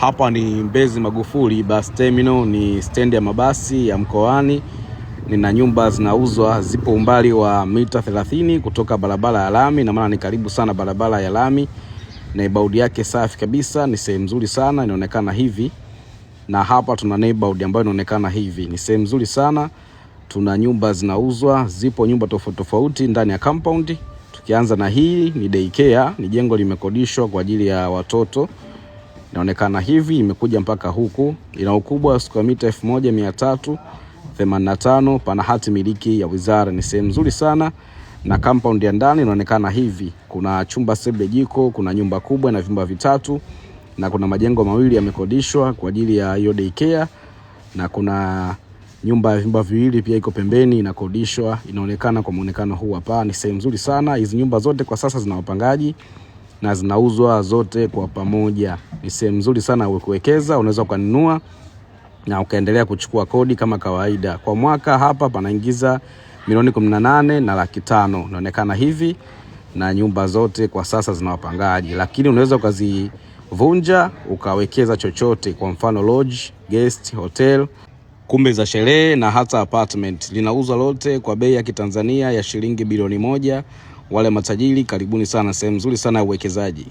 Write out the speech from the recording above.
Hapa ni Mbezi Magufuli bus terminal, ni stendi ya mabasi ya mkoani. Nina nyumba zinauzwa, zipo umbali wa mita 30 kutoka barabara ya lami, na maana ni karibu sana barabara ya lami. Neighborhood yake safi kabisa, ni sehemu nzuri sana, inaonekana hivi. Na hapa tuna neighborhood ambayo inaonekana hivi. Ni sehemu nzuri sana. Tuna nyumba zinauzwa, zipo nyumba tofauti tofauti ndani ya compound. Tukianza na hii ni daycare, ni jengo limekodishwa kwa ajili ya watoto. Inaonekana hivi, imekuja mpaka huku. Ina ukubwa wa square mita 1385, pana hati miliki ya wizara. Ni sehemu nzuri sana. Na compound ya ndani inaonekana hivi. Kuna chumba sebule jiko, kuna nyumba kubwa na vyumba vitatu, na kuna majengo mawili yamekodishwa kwa ajili ya hiyo daycare, na kuna nyumba ya vyumba viwili pia iko pembeni inakodishwa. Inaonekana kwa muonekano huu hapa. Ni sehemu nzuri sana. Hizi nyumba zote kwa sasa zina wapangaji na zinauzwa zote kwa pamoja. Ni sehemu nzuri sana kuwekeza, unaweza kununua na ukaendelea kuchukua kodi kama kawaida. Kwa mwaka hapa panaingiza milioni 18 na laki 5. Inaonekana hivi, na nyumba zote kwa sasa zina wapangaji, lakini unaweza ukazivunja ukawekeza chochote, kwa mfano lodge, guest, hotel, kumbi za sherehe na hata apartment. Linauzwa lote kwa bei ya Kitanzania ya shilingi bilioni 1. Wale matajiri, karibuni sana, sehemu nzuri sana ya uwekezaji.